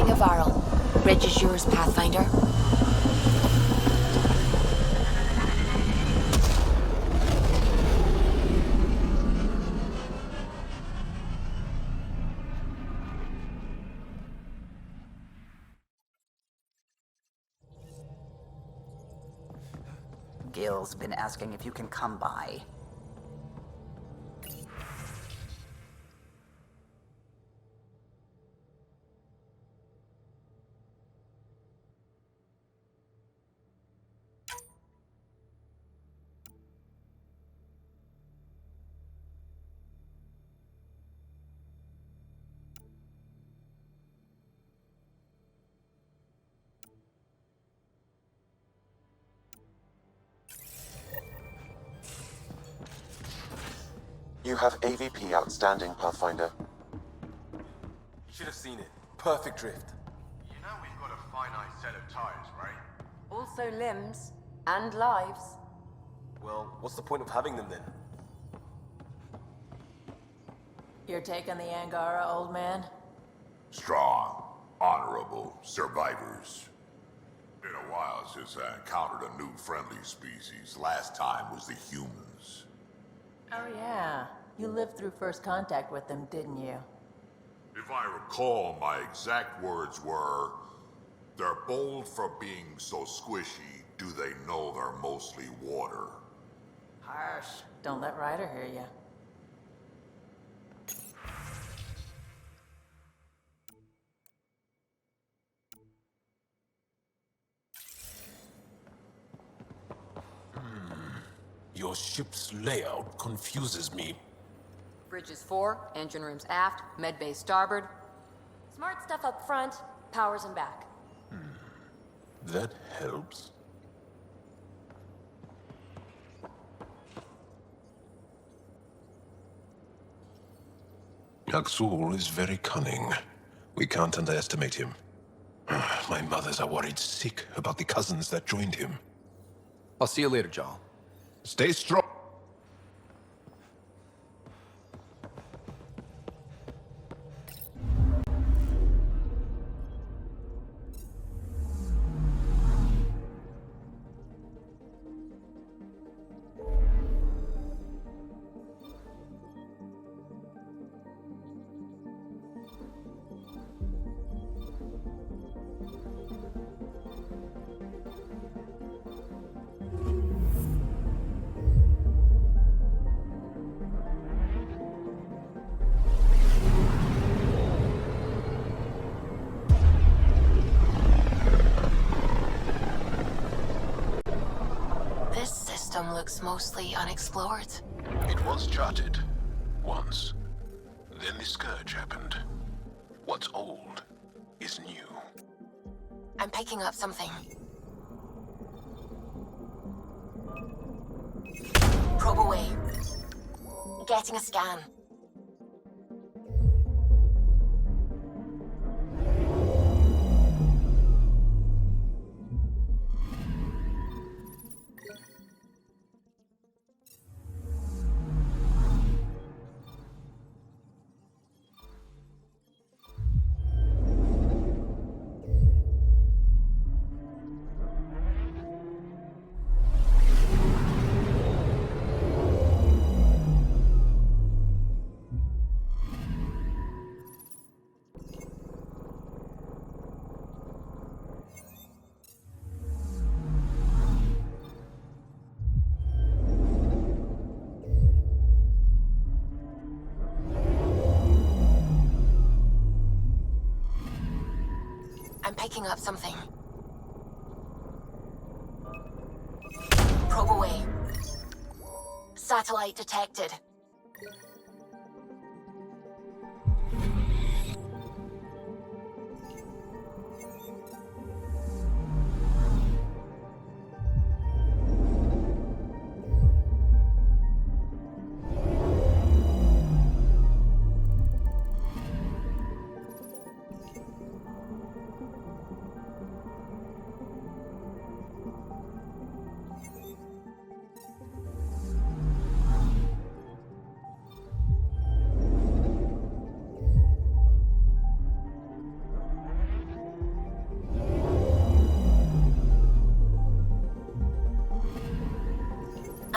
a viral. Reg is yours, Pathfinder. Gil's been asking if you can come by. You have AVP outstanding, Pathfinder. You should have seen it. Perfect drift. You know we've got a finite set of tires, right? Also limbs and lives. Well, what's the point of having them then? You're taking the Angara, old man? Strong, honorable survivors. Been a while since I encountered a new friendly species. Last time was the humans. Oh yeah. You lived through first contact with them, didn't you? If I recall, my exact words were, "They're bold for being so squishy. Do they know they're mostly water?" Harsh. Don't let Ryder hear you. Your ship's layout confuses me. Bridges 4, engine rooms aft, med bay starboard. Smart stuff up front, powers in back. That helps. Aksul is very cunning. We can't underestimate him. My mothers are worried sick about the cousins that joined him. I'll see you later, Jarl. Stay strong. This system looks mostly unexplored. It was charted. Once. Then the Scourge happened. What's old is new. I'm picking up something. Probe away. Getting a scan. I'm picking up something. Probe away. Satellite detected.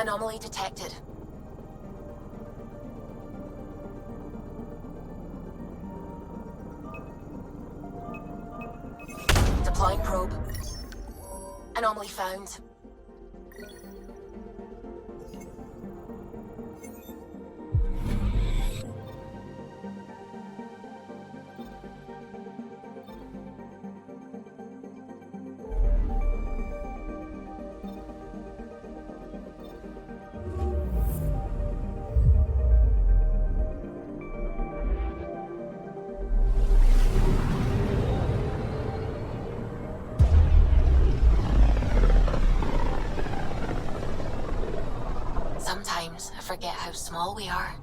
Anomaly detected. Deploying probe. Anomaly found. Sometimes I forget how small we are.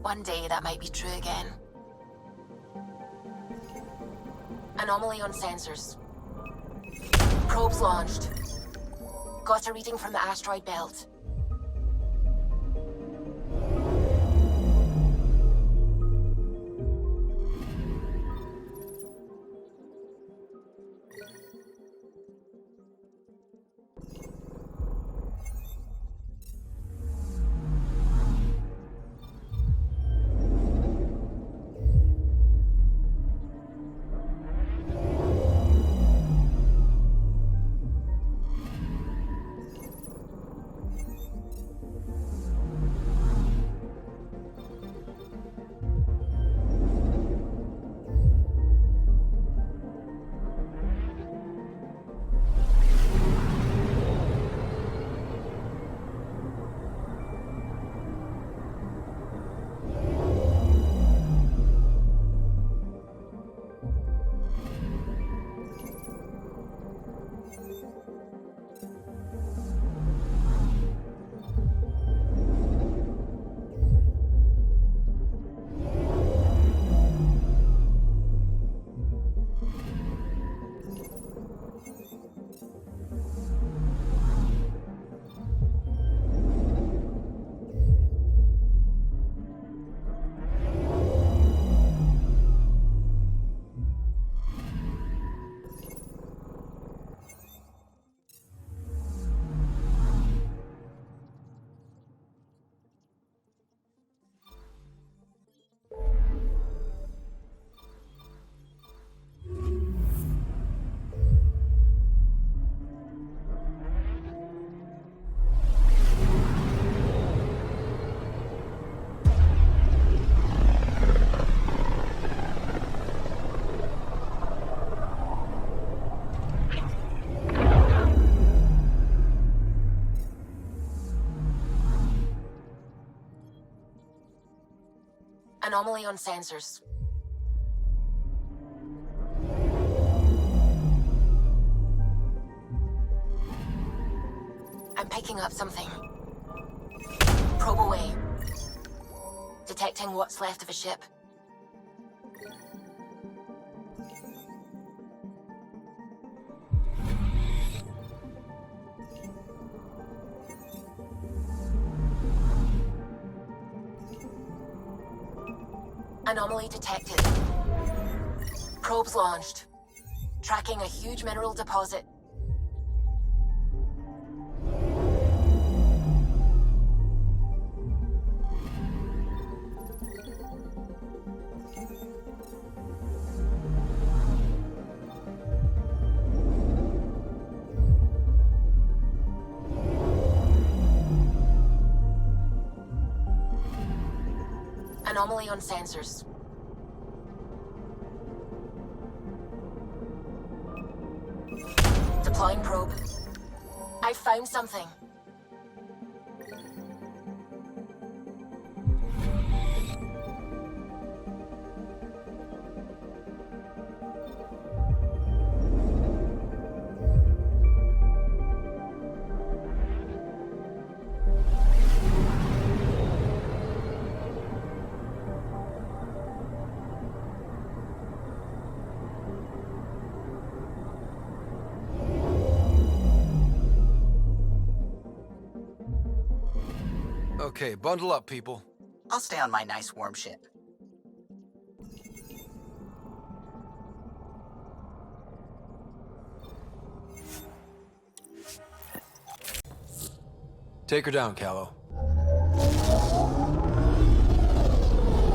One day that might be true again. Anomaly on sensors. Probes launched. Got a reading from the asteroid belt. Anomaly on sensors. I'm picking up something. Probe away. Detecting what's left of a ship. Anomaly detected. Probes launched. Tracking a huge mineral deposit. Anomaly on sensors. Deploying probe. I found something. Okay, bundle up, people. I'll stay on my nice warm ship. Take her down, Callow.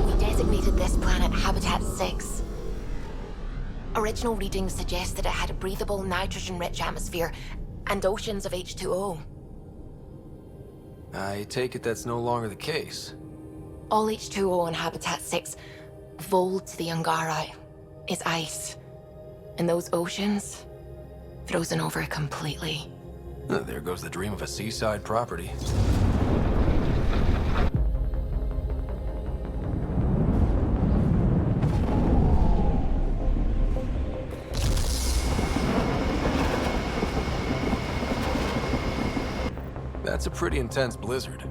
We designated this planet Habitat 6. Original readings suggest that it had a breathable, nitrogen-rich atmosphere and oceans of H2O. I take it that's no longer the case. All H2O on Habitat 6, vol to the Angara, is ice. And those oceans, frozen over completely. There goes the dream of a seaside property. That's a pretty intense blizzard.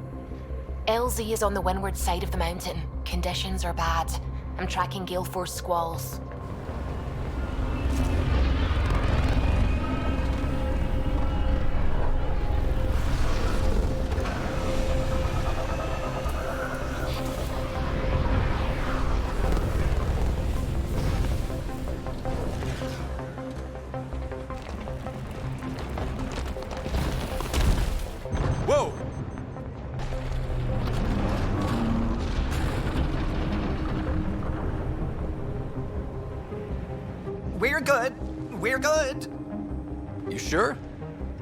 LZ is on the windward side of the mountain. Conditions are bad. I'm tracking gale force squalls. Whoa! We're good. We're good. You sure?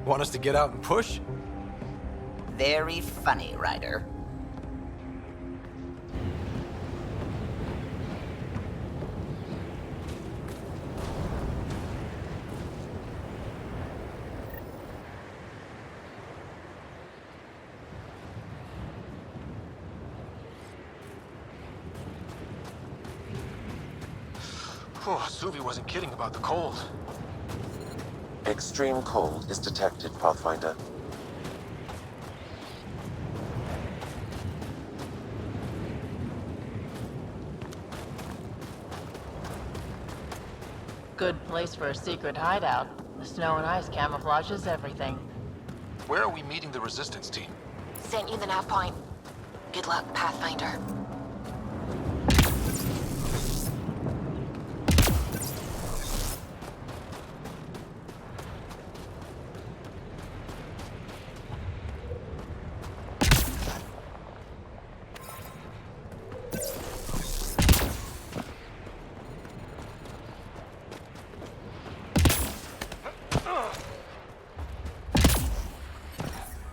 Want us to get out and push? Very funny, Ryder. Oh, Suvi wasn't kidding about the cold. Extreme cold is detected, Pathfinder. Good place for a secret hideout. The snow and ice camouflages everything. Where are we meeting the resistance team? Sent you the nav point. Good luck, Pathfinder.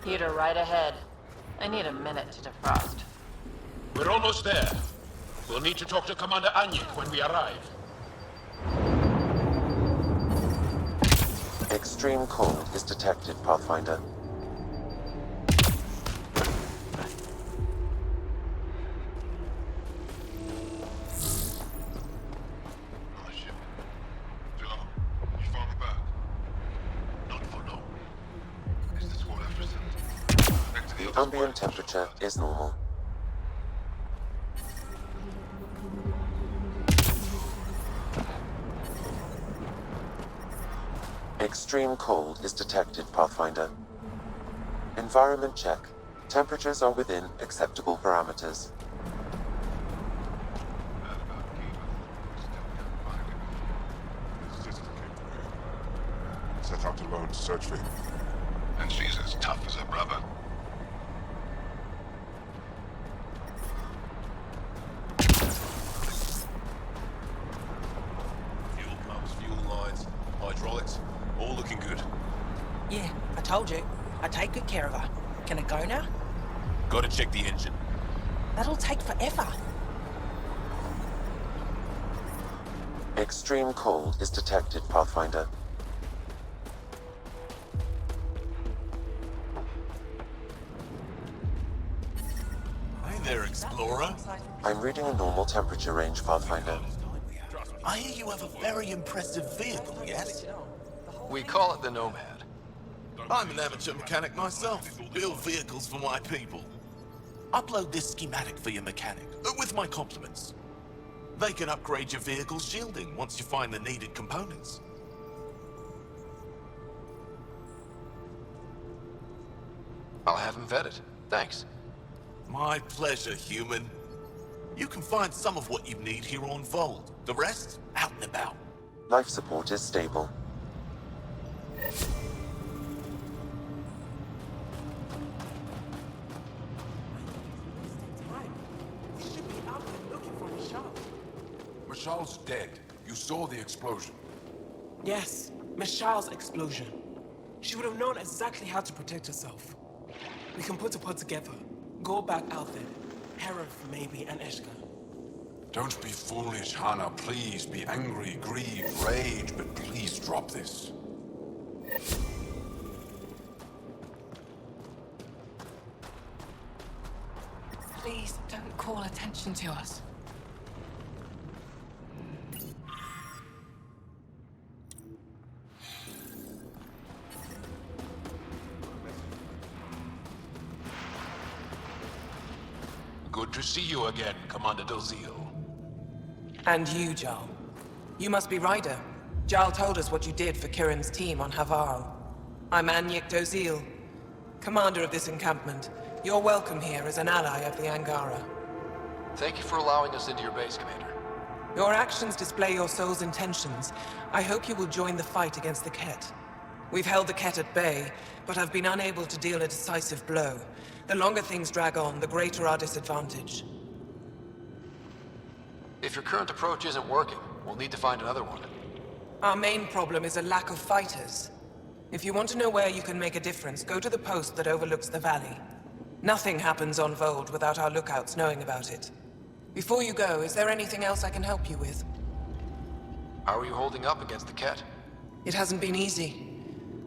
Peter, right ahead. I need a minute to defrost. We're almost there. We'll need to talk to Commander Anyik when we arrive. Extreme cold is detected, Pathfinder. Oh shit. John, you found me back. Not for long. Is this what after sent? Back to the Ambient temperature is normal. Extreme cold is detected, Pathfinder. Environment check. Temperatures are within acceptable parameters. Set out alone to search for him. And she's as tough as her brother. Fuel pumps, fuel lines, hydraulics, all looking good. Yeah, I told you. I take good care of her. Can it go now? Gotta check the engine. That'll take forever. Extreme cold is detected, Pathfinder. Hey there, Explorer. I'm reading a normal temperature range, Pathfinder. I hear you have a very impressive vehicle, yes? We call it the Nomad. I'm an amateur mechanic myself. Build vehicles for my people. Upload this schematic for your mechanic, with my compliments. They can upgrade your vehicle's shielding once you find the needed components. I'll have him vetted. Thanks. My pleasure, human. You can find some of what you need here on Vold. The rest, out and about. Life support is stable. Michelle's dead. You saw the explosion. Yes, Michelle's explosion. She would have known exactly how to protect herself. We can put a pod together. Go back out there. Herif, maybe, and Eshka. Don't be foolish, Hannah. Please be angry, grieve, rage, but please drop this. Please don't call attention to us. Good to see you again, Commander Dozil. And you, Jarl. You must be Ryder. Jarl told us what you did for Kirin's team on Havarl. I'm Anyek Dozil, commander of this encampment. You're welcome here as an ally of the Angara. Thank you for allowing us into your base, Commander. Your actions display your soul's intentions. I hope you will join the fight against the Ket. We've held the Ket at bay, but have been unable to deal a decisive blow. The longer things drag on, the greater our disadvantage. If your current approach isn't working, we'll need to find another one. Our main problem is a lack of fighters. If you want to know where you can make a difference, go to the post that overlooks the valley. Nothing happens on Vold without our lookouts knowing about it. Before you go, is there anything else I can help you with? How are you holding up against the Ket? It hasn't been easy.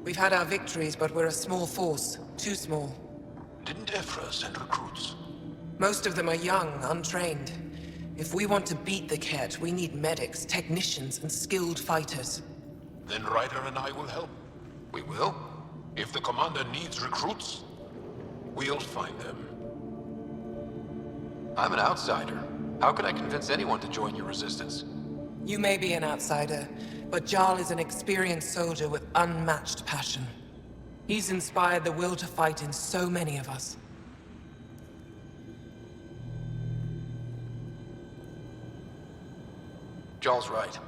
We've had our victories, but we're a small force. Too small. Didn't Ephra send recruits? Most of them are young, untrained. If we want to beat the Ket, we need medics, technicians, and skilled fighters. Then Ryder and I will help. We will? If the commander needs recruits, we'll find them. I'm an outsider. How can I convince anyone to join your resistance? You may be an outsider, but Jarl is an experienced soldier with unmatched passion. He's inspired the will to fight in so many of us. Jarl's right.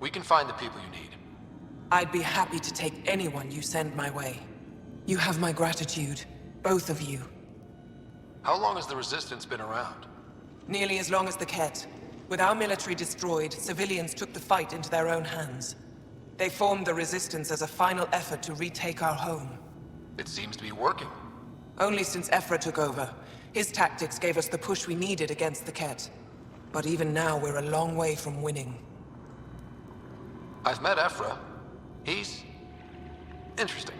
We can find the people you need. I'd be happy to take anyone you send my way. You have my gratitude, both of you. How long has the Resistance been around? Nearly as long as the Ket. With our military destroyed, civilians took the fight into their own hands. They formed the Resistance as a final effort to retake our home. It seems to be working. Only since Ephra took over. His tactics gave us the push we needed against the Ket. But even now, we're a long way from winning. I've met Ephra. He's interesting.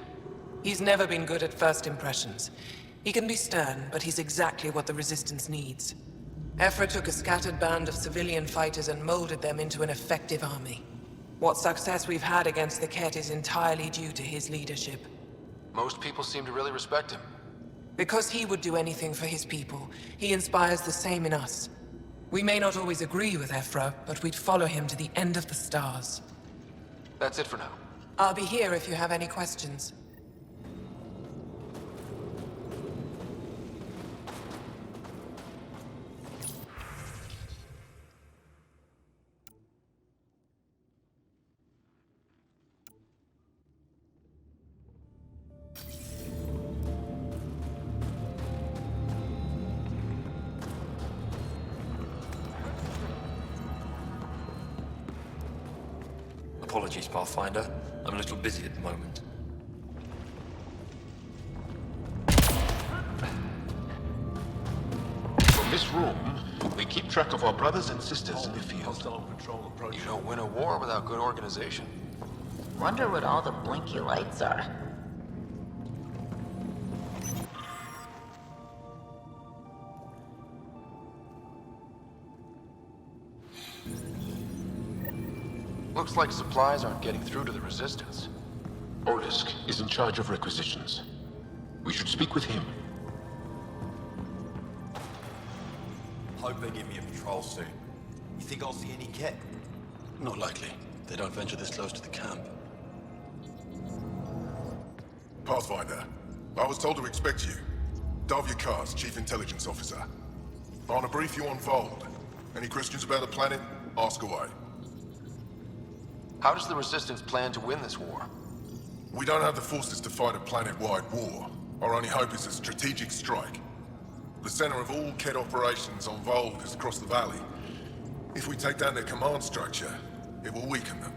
He's never been good at first impressions. He can be stern, but he's exactly what the Resistance needs. Ephra took a scattered band of civilian fighters and molded them into an effective army. What success we've had against the Ket is entirely due to his leadership. Most people seem to really respect him. Because he would do anything for his people, he inspires the same in us. We may not always agree with Ephra, but we'd follow him to the end of the stars. That's it for now. I'll be here if you have any questions. Apologies, Pathfinder. I'm a little busy at the moment. From this room, we keep track of our brothers and sisters in the field. You don't win a war without good organization. Wonder what all the blinky lights are. Looks like supplies aren't getting through to the Resistance. Orlisk is in charge of requisitions. We should speak with him. Hope they give me a patrol soon. You think I'll see any Ket? Not likely. They don't venture this close to the camp. Pathfinder, I was told to expect you. Davia Kars, Chief Intelligence Officer. I want to brief you on Vold. Any questions about the planet? Ask away. How does the Resistance plan to win this war? We don't have the forces to fight a planet-wide war. Our only hope is a strategic strike. The center of all Ket operations on Vold is across the valley. If we take down their command structure, it will weaken them.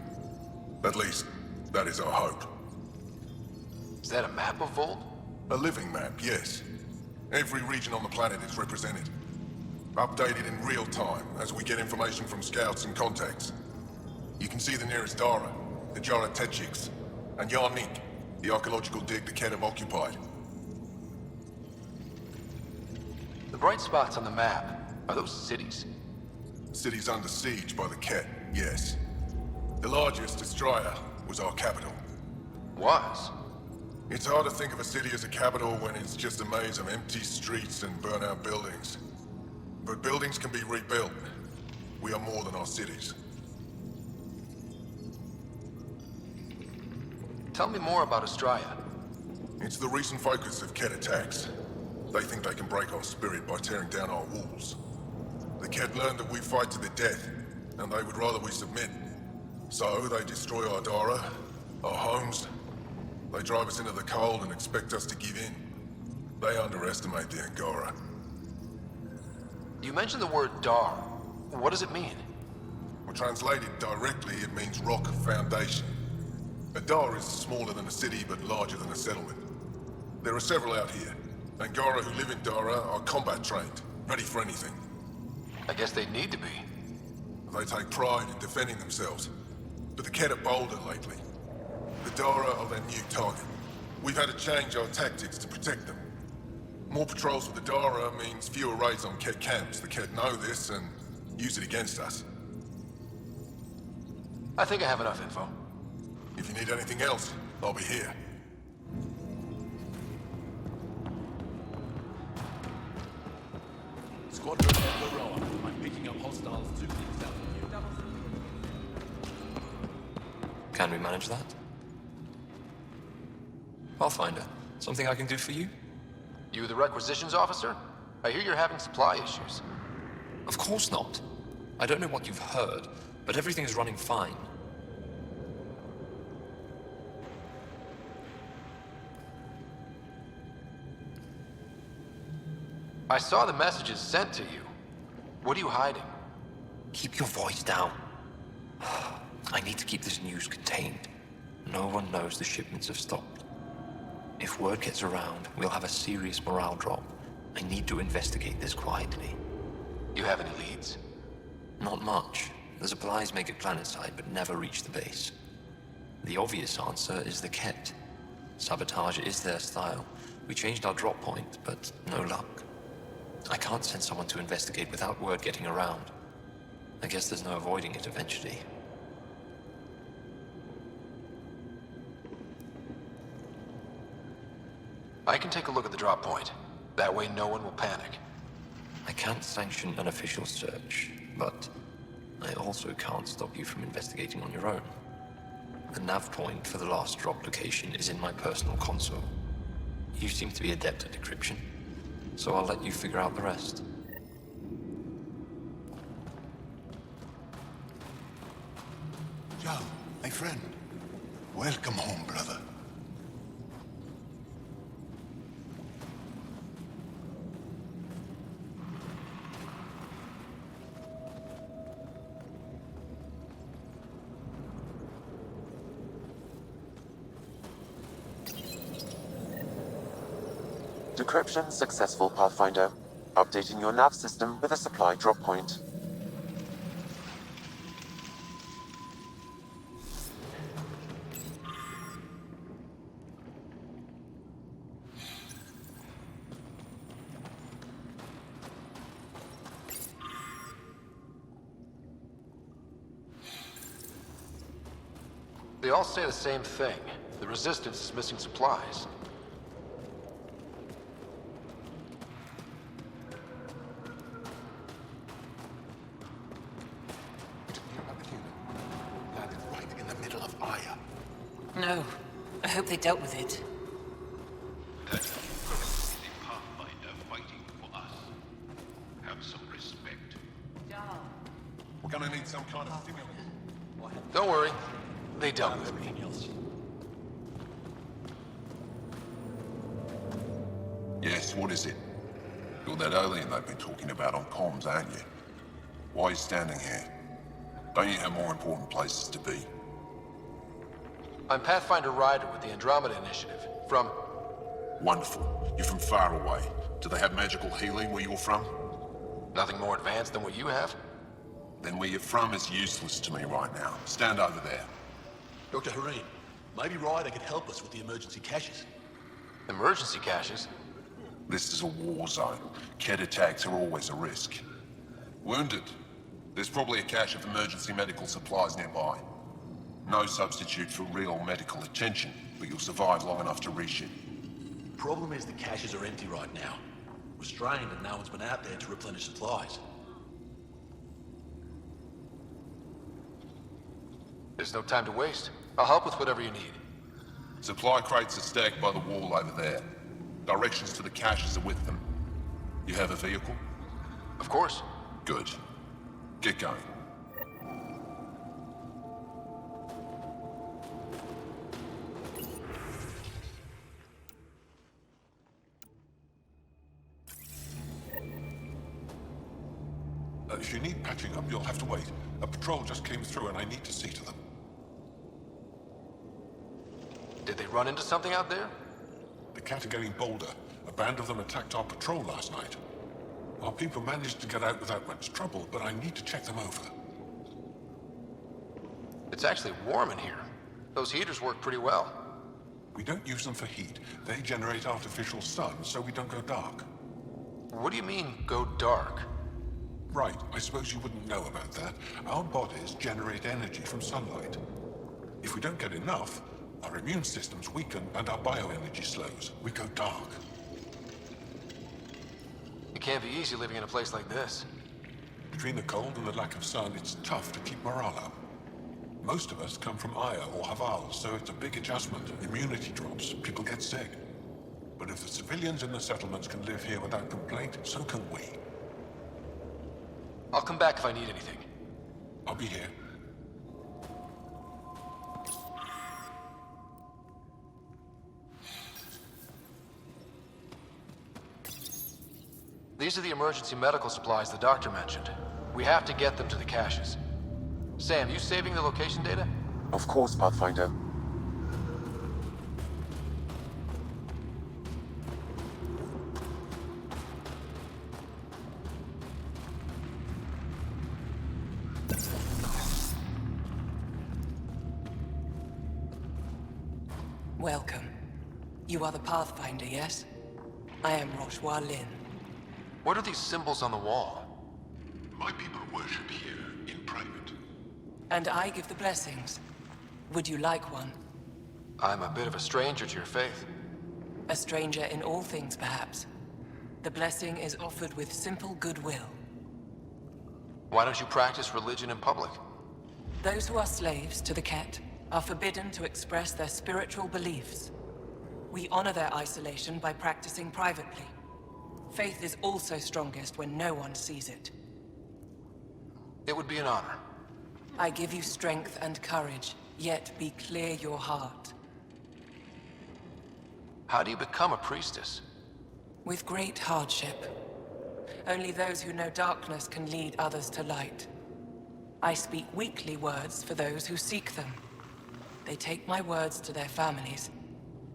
At least, that is our hope. Is that a map of Vold? A living map, yes. Every region on the planet is represented. Updated in real time as we get information from scouts and contacts. You can see the nearest Dara, the Jara Tetchiks, and Yarnik, the archaeological dig the Ket have occupied. The bright spots on the map, are those cities? Cities under siege by the Ket, yes. The largest, Estraya, was our capital. Was? It's hard to think of a city as a capital when it's just a maze of empty streets and burnt-out buildings. But buildings can be rebuilt. We are more than our cities. Tell me more about Estraya. It's the recent focus of Ket attacks. They think they can break our spirit by tearing down our walls. The Ket learned that we fight to the death, and they would rather we submit. So they destroy our Dara, our homes. They drive us into the cold and expect us to give in. They underestimate the Angara. You mentioned the word Dar. What does it mean? Well, translated directly, it means rock foundation. A Dar is smaller than a city, but larger than a settlement. There are several out here. Angara who live in Dara are combat trained, ready for anything. I guess they need to be. They take pride in defending themselves. But the Ket are bolder lately. The Dara are their new target. We've had to change our tactics to protect them. More patrols with the Dara means fewer raids on Ket camps. The Ket know this and use it against us. I think I have enough info. If you need anything else, I'll be here. Squadron of Varroa. I'm picking up hostiles 2 clicks out of you. Can we manage that? Pathfinder, something I can do for you? You the requisitions officer? I hear you're having supply issues. Of course not. I don't know what you've heard, but everything is running fine. I saw the messages sent to you. What are you hiding? Keep your voice down. I need to keep this news contained. No one knows the shipments have stopped. If word gets around, we'll have a serious morale drop. I need to investigate this quietly. You have any leads? Not much. The supplies make it planetside, but never reach the base. The obvious answer is the Ket. Sabotage is their style. We changed our drop point, but no luck. I can't send someone to investigate without word getting around. I guess there's no avoiding it eventually. I can take a look at the drop point. That way no one will panic. I can't sanction an official search, but I also can't stop you from investigating on your own. The nav point for the last drop location is in my personal console. You seem to be adept at decryption, so I'll let you figure out the rest. Joe, my friend. Welcome home, brother. Decryption successful, Pathfinder. Updating your nav system with a supply drop point. They all say the same thing. The Resistance is missing supplies. No. I hope they dealt with it. That's the Pathfinder fighting for us. Have some respect. We're gonna need some kind of stimulant. Don't worry. They dealt with me. Yes, what is it? You're that alien they've been talking about on comms, aren't you? Why are you standing here? Don't you have more important places to be? I'm Pathfinder Ryder with the Andromeda Initiative. From... Wonderful. You're from far away. Do they have magical healing where you're from? Nothing more advanced than what you have? Then where you're from is useless to me right now. Stand over there. Dr. Hareen, maybe Ryder could help us with the emergency caches. Emergency caches? This is a war zone. Kett attacks are always a risk. Wounded. There's probably a cache of emergency medical supplies nearby. No substitute for real medical attention, but you'll survive long enough to reship. Problem is the caches are empty right now. We're strained and no one's been out there to replenish supplies. There's no time to waste. I'll help with whatever you need. Supply crates are stacked by the wall over there. Directions to the caches are with them. You have a vehicle? Of course. Good. Get going. If you need patching up, you'll have to wait. A patrol just came through and I need to see to them. Did they run into something out there? The Cat are getting bolder. A band of them attacked our patrol last night. Our people managed to get out without much trouble, but I need to check them over. It's actually warm in here. Those heaters work pretty well. We don't use them for heat. They generate artificial sun, so we don't go dark. What do you mean, go dark? Right, I suppose you wouldn't know about that. Our bodies generate energy from sunlight. If we don't get enough, our immune systems weaken and our bioenergy slows. We go dark. It can't be easy living in a place like this. Between the cold and the lack of sun, it's tough to keep morale up. Most of us come from Aya or Haval, so it's a big adjustment. Immunity drops, people get sick. But if the civilians in the settlements can live here without complaint, so can we. I'll come back if I need anything. I'll be here. These are the emergency medical supplies the doctor mentioned. We have to get them to the caches. Sam, you saving the location data? Of course, Pathfinder. Welcome. You are the Pathfinder, yes? I am Roshua Lin. What are these symbols on the wall? My people worship here, in private. And I give the blessings. Would you like one? I'm a bit of a stranger to your faith. A stranger in all things, perhaps. The blessing is offered with simple goodwill. Why don't you practice religion in public? Those who are slaves to the Ket are forbidden to express their spiritual beliefs. We honor their isolation by practicing privately. Faith is also strongest when no one sees it. It would be an honor. I give you strength and courage, yet be clear your heart. How do you become a priestess? With great hardship. Only those who know darkness can lead others to light. I speak weekly words for those who seek them. They take my words to their families,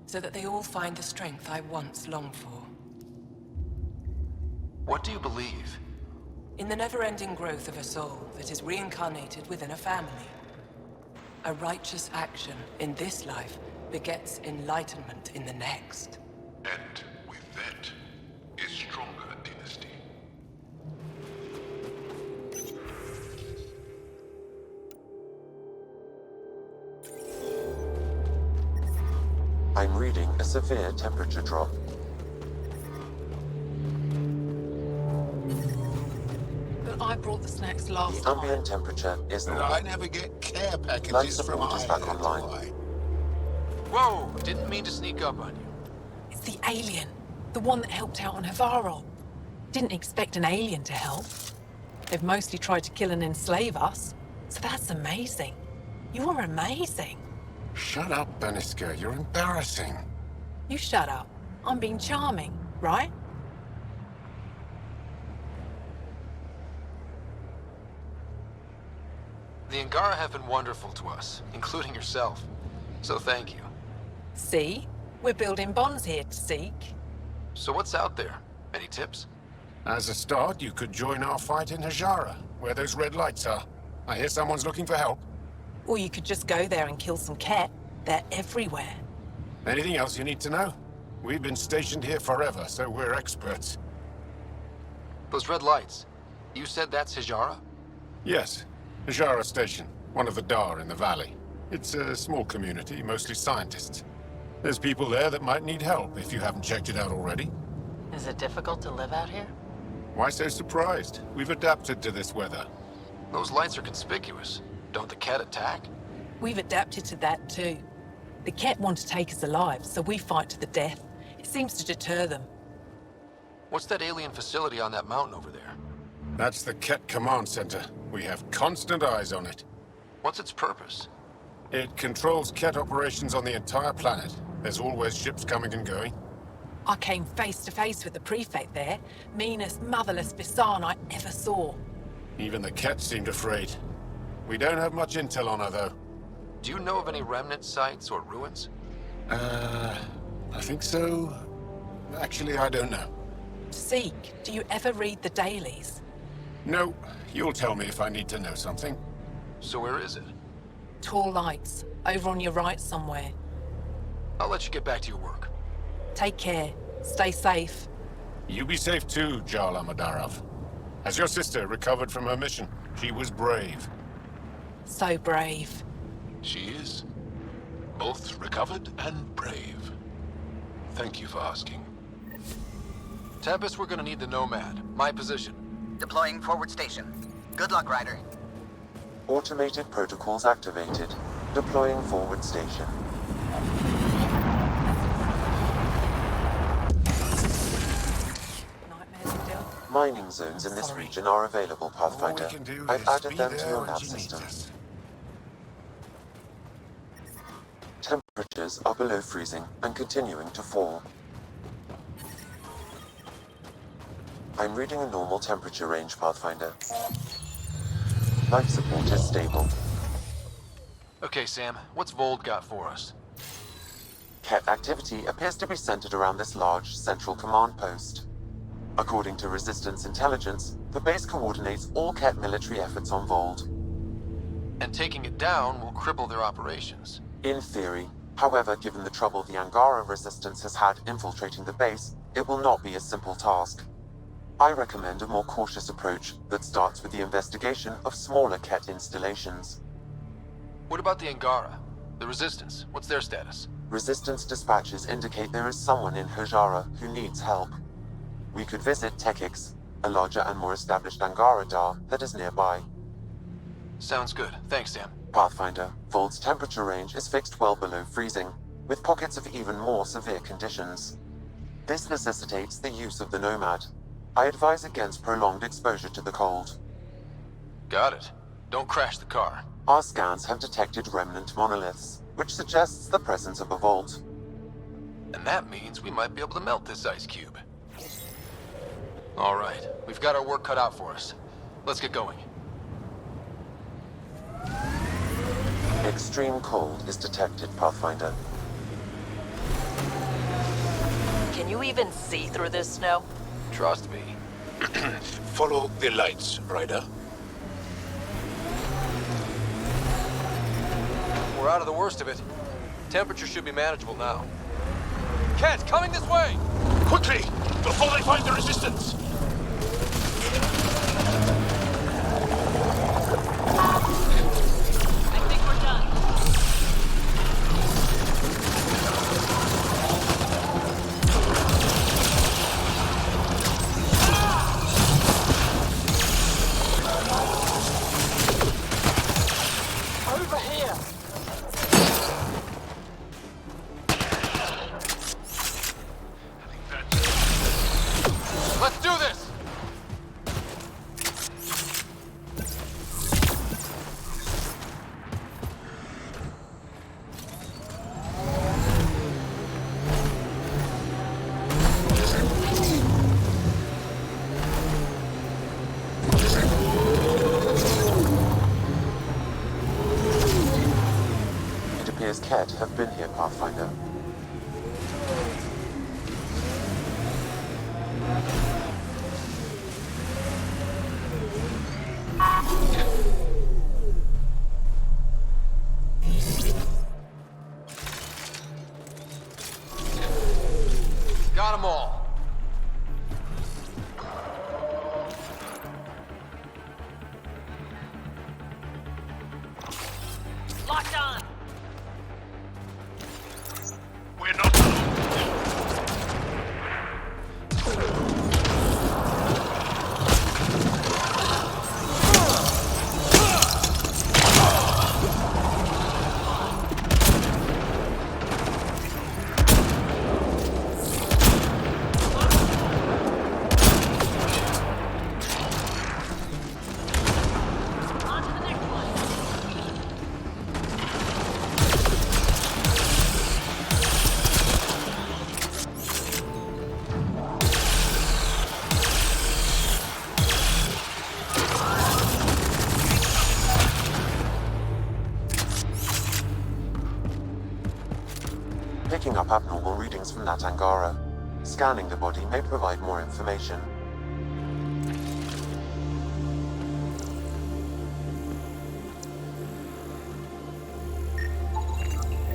so that they all find the strength I once longed for. What do you believe? In the never-ending growth of a soul that is reincarnated within a family. A righteous action in this life begets enlightenment in the next. And with that, a stronger dynasty. I'm reading a severe temperature drop. But I brought the snacks last The ambient temperature is But normal. I never get care Life packages from support is back Ireland, do online. I? Whoa! Didn't mean to sneak up on you. It's the alien. The one that helped out on Havarl. Didn't expect an alien to help. They've mostly tried to kill and enslave us. So that's amazing. You are amazing. Shut up, Beniska. You're embarrassing. You shut up. I'm being charming, right? The Angara have been wonderful to us, including yourself. So thank you. See? We're building bonds here to seek. So what's out there? Any tips? As a start, you could join our fight in Hajara, where those red lights are. I hear someone's looking for help. Or you could just go there and kill some Ket. They're everywhere. Anything else you need to know? We've been stationed here forever, so we're experts. Those red lights. You said that's Hijara? Yes, Hajara Station, one of the Dar in the valley. It's a small community, mostly scientists. There's people there that might need help if you haven't checked it out already. Is it difficult to live out here? Why so surprised? We've adapted to this weather. Those lights are conspicuous. Don't the Ket attack? We've adapted to that too. The Ket want to take us alive, so we fight to the death. It seems to deter them. What's that alien facility on that mountain over there? That's the Ket Command Center. We have constant eyes on it. What's its purpose? It controls Ket operations on the entire planet. There's always ships coming and going. I came face to face with the prefect there. Meanest, motherless Bisan I ever saw. Even the Ket seemed afraid. We don't have much intel on her, though. Do you know of any remnant sites or ruins? I think so. Actually, I don't know. Seek, do you ever read the dailies? No, you'll tell me if I need to know something. So where is it? Tall lights, over on your right somewhere. I'll let you get back to your work. Take care. Stay safe. You be safe too, Jarl Amadarov. Has your sister recovered from her mission? She was brave. So brave. She is. Both recovered and brave. Thank you for asking. Tempest, we're gonna need the Nomad. My position. Deploying forward station. Good luck, Ryder. Automated protocols activated. Deploying forward station. Mining zones in this region are available, Pathfinder. I've added them to your nav system. Temperatures are below freezing and continuing to fall. I'm reading a normal temperature range, Pathfinder. Life support is stable. Okay, Sam, what's Vold got for us? Ket activity appears to be centered around this large central command post. According to Resistance intelligence, the base coordinates all Ket military efforts on Vold. And taking it down will cripple their operations. In theory. However, given the trouble the Angara Resistance has had infiltrating the base, it will not be a simple task. I recommend a more cautious approach that starts with the investigation of smaller Ket installations. What about the Angara? The Resistance, what's their status? Resistance dispatches indicate there is someone in Hajara who needs help. We could visit Tekix, a larger and more established Angara Dar that is nearby. Sounds good. Thanks, Sam. Pathfinder, Vault's temperature range is fixed well below freezing, with pockets of even more severe conditions. This necessitates the use of the Nomad. I advise against prolonged exposure to the cold. Got it. Don't crash the car. Our scans have detected remnant monoliths, which suggests the presence of a vault. And that means we might be able to melt this ice cube. All right, we've got our work cut out for us. Let's get going. Extreme cold is detected, Pathfinder. Can you even see through this snow? Trust me. Follow the lights, Ryder. We're out of the worst of it. Temperature should be manageable now. Kent, coming this way! Quickly! Before they find the resistance! I think we're done. Over here! Let's do this! It appears Ket have been here, Pathfinder. Got them all. Locked on. We're not alone. On to the next one. Picking up abnormal readings from that Angara. Scanning the body may provide more information.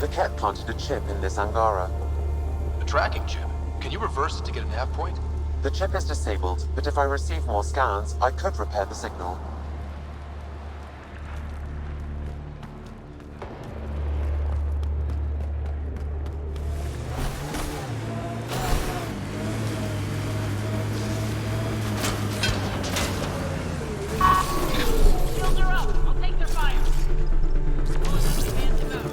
The Ket planted a chip in this Angara. A tracking chip. Can you reverse it to get a nav point? The chip is disabled, but if I receive more scans, I could repair the signal. Shields are up. I'll take their fire. Command to move.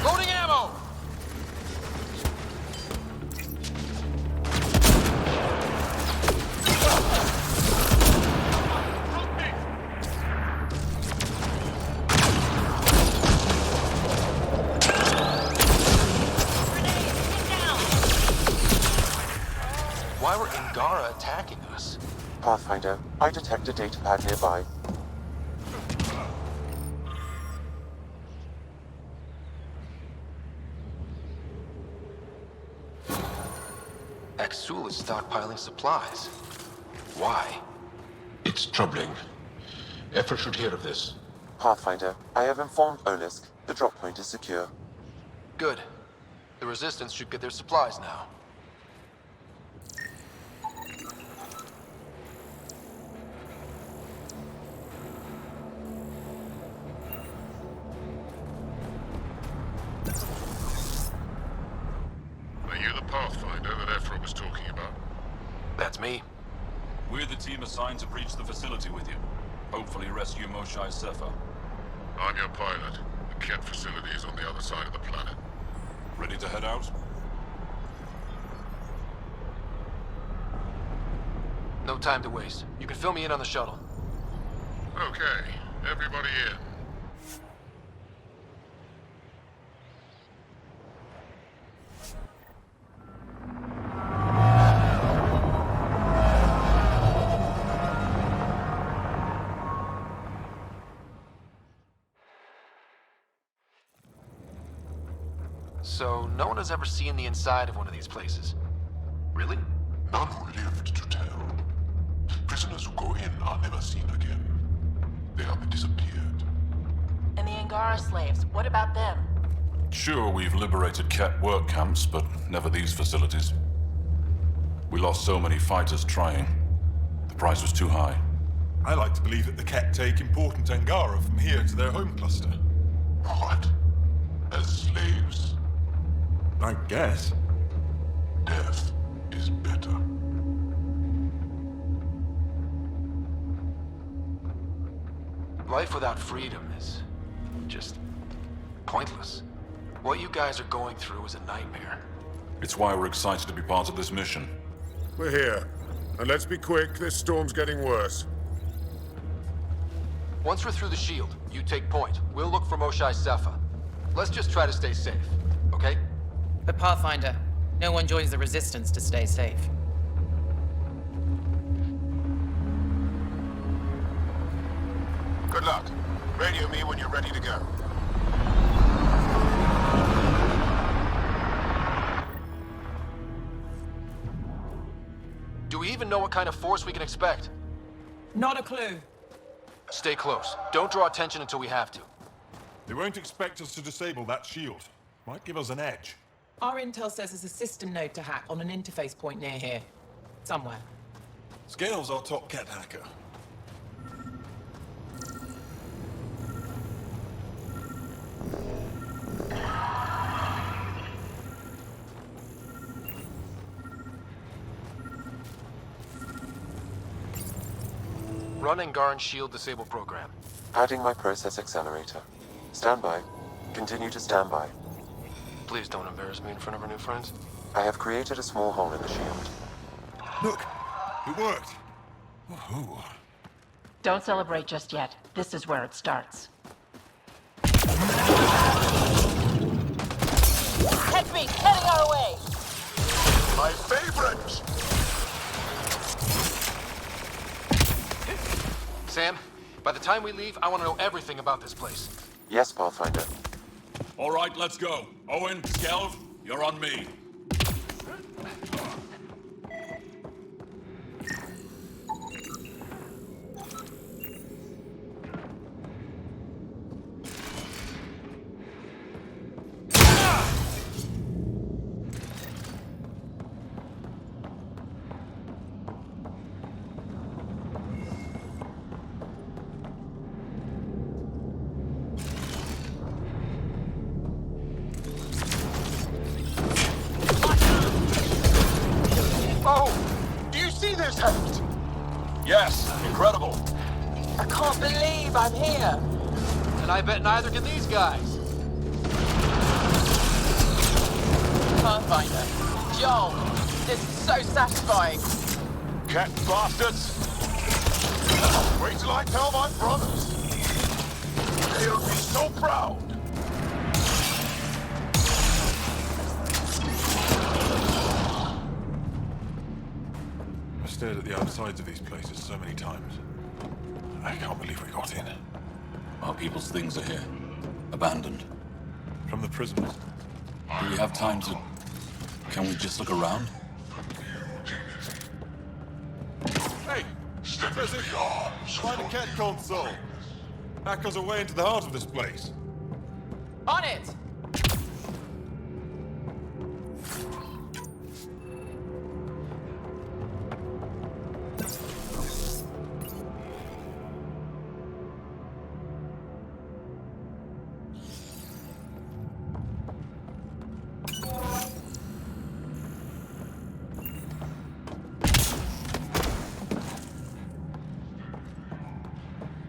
Loading ammo! Why were Angara attacking us? Pathfinder, I detect a datapad nearby. Exul is stockpiling supplies. Why? It's troubling. Effort should hear of this. Pathfinder, I have informed Olisk. The drop point is secure. Good. The Resistance should get their supplies now. That's me. We're the team assigned to breach the facility with you. Hopefully rescue Moshae Sefer. I'm your pilot. The Ket facility is on the other side of the planet. Ready to head out? No time to waste. You can fill me in on the shuttle. Okay, everybody in. So, no one has ever seen the inside of one of these places. Really? None who lived to tell. Prisoners who go in are never seen again. They have disappeared. And the Angara slaves, what about them? Sure, we've liberated Ket work camps, but never these facilities. We lost so many fighters trying. The price was too high. I like to believe that the Ket take important Angara from here to their home cluster. What? As slaves? I guess. Death is better. Life without freedom is just pointless. What you guys are going through is a nightmare. It's why we're excited to be part of this mission. We're here. And let's be quick, this storm's getting worse. Once we're through the shield, you take point. We'll look for Moshae Sefer. Let's just try to stay safe, okay? But Pathfinder, no one joins the Resistance to stay safe. Good luck. Radio me when you're ready to go. Do we even know what kind of force we can expect? Not a clue. Stay close. Don't draw attention until we have to. They won't expect us to disable that shield. Might give us an edge. Our intel says there's a system node to hack on an interface point near here. Somewhere. Scale's our top Ket hacker. Run Angaran shield disable program. Adding my process accelerator. Stand by. Continue to stand by. Please don't embarrass me in front of our new friends. I have created a small hole in the shield. Look! It worked! Woohoo! Don't celebrate just yet. This is where it starts. Head beat, heading our way! My favorite! Sam, by the time we leave, I want to know everything about this place. Yes, Pathfinder. All right, let's go. Owen, Skelv, you're on me. Yes, incredible. I can't believe I'm here. And I bet neither can these guys. Pathfinder, Joel, this is so satisfying. Ket bastards! Wait till I tell my brothers! They'll be so proud! I've stared at the outsides of these places so many times. I can't believe we got in. Our people's things are here. Abandoned. From the prisoners. Do we have time to... Can we just look around? Hey! Says it! Find a Ket console! Hack us away into the heart of this place. On it!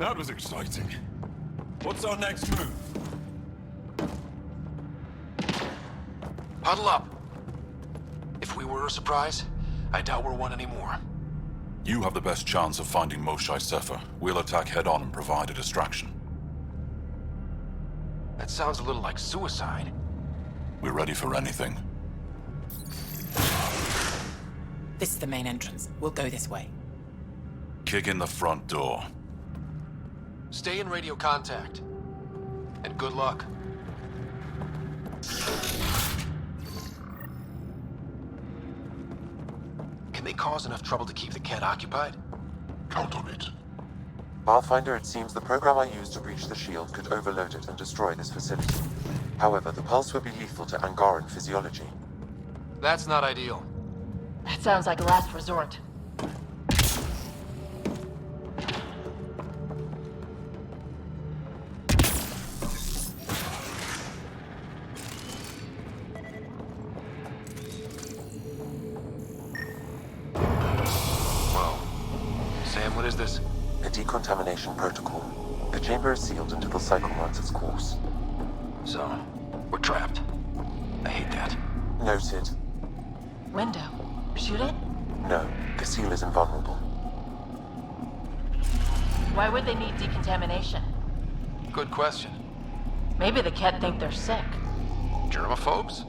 That was exciting. What's our next move? Huddle up. If we were a surprise, I doubt we're one anymore. You have the best chance of finding Moshae Sefer. We'll attack head-on and provide a distraction. That sounds a little like suicide. We're ready for anything. This is the main entrance. We'll go this way. Kick in the front door. Stay in radio contact. And good luck. Can they cause enough trouble to keep the Kett occupied? Count on it. Pathfinder, it seems the program I used to breach the shield could overload it and destroy this facility. However, the pulse would be lethal to Angaran physiology. That's not ideal. That sounds like a last resort. What is this? A decontamination protocol. The chamber is sealed until the cycle runs its course. So, we're trapped. I hate that. Noted. Window. Shoot it? No, the seal is invulnerable. Why would they need decontamination? Good question. Maybe the Kett think they're sick. Germaphobes?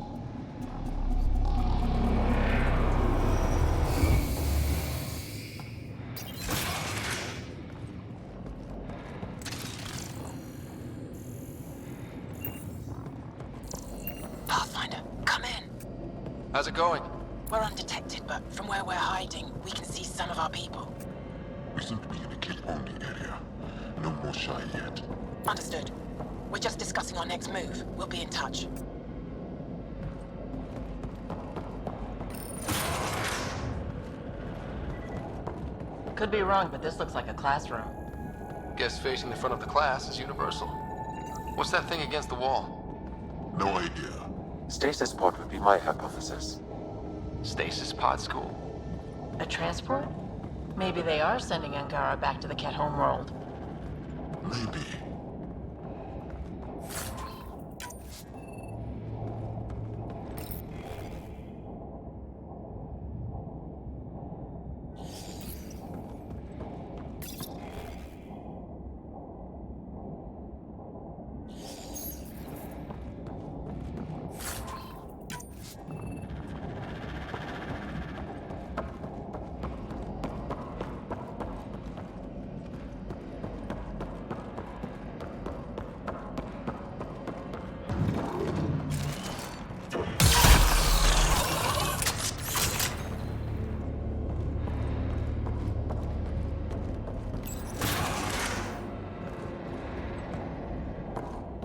How's it going? We're undetected, but from where we're hiding, we can see some of our people. We seem to be in a kid-only area. No more shy yet. Understood. We're just discussing our next move. We'll be in touch. Could be wrong, but this looks like a classroom. Guess facing the front of the class is universal. What's that thing against the wall? No idea. Stasis pod would be my hypothesis. Stasis pod school? A transport? Maybe they are sending Angara back to the Kett homeworld. Maybe.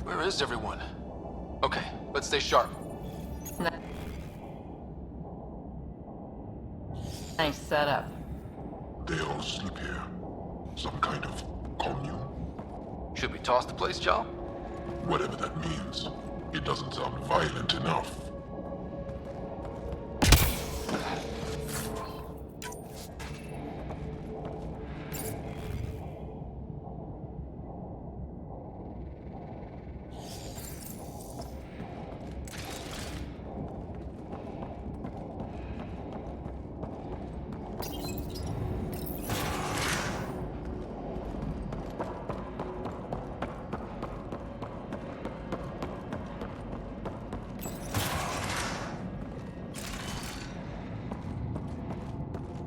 Where is everyone? Okay, let's stay sharp. Nice setup. They all sleep here. Some kind of commune? Should we toss the place, Jal? Whatever that means. It doesn't sound violent enough.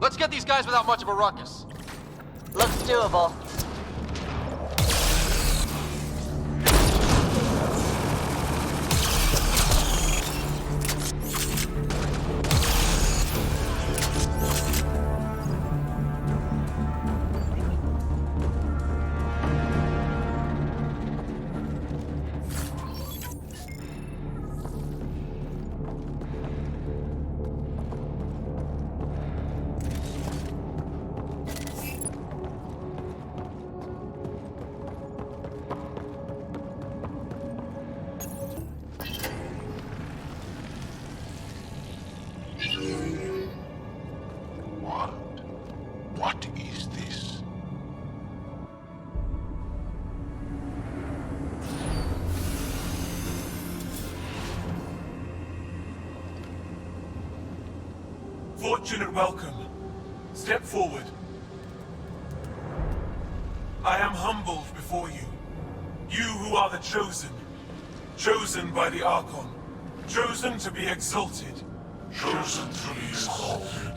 Let's get these guys without much of a ruckus. Looks doable. Fortunate welcome. Step forward. I am humbled before you. You who are the chosen. Chosen by the Archon. Chosen to be exalted. Chosen to be exalted.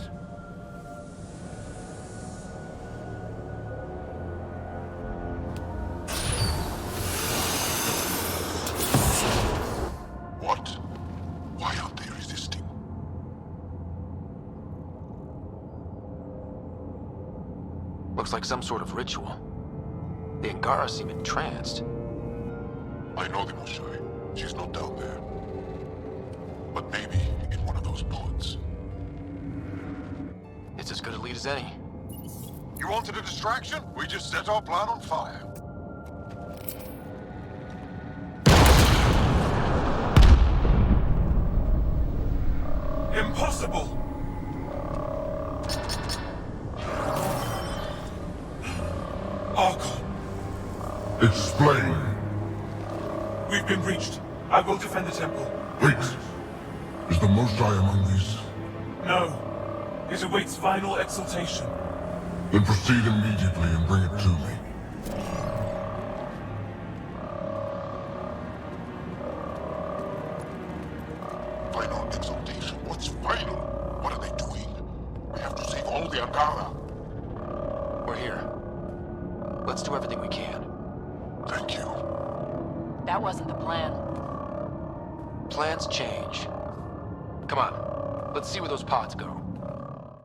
What? Why aren't they resisting? Looks like some sort of ritual. The Angara seem entranced. I know the Moshai. She's not down there. But maybe in one of those pods. It's as good a lead as any. You wanted a distraction? We just set our plan on fire. Impossible! Archon. Explain. We've been breached. I will defend the temple. Wait. Is the Moshai among these? No. It awaits final exaltation. Then proceed immediately and bring it to me. Final exaltation? What's final? What are they doing? We have to save all the Angara. We're here. Let's do everything we can. Thank you. That wasn't the plan. Plans change. Come on. Let's see where those pods go.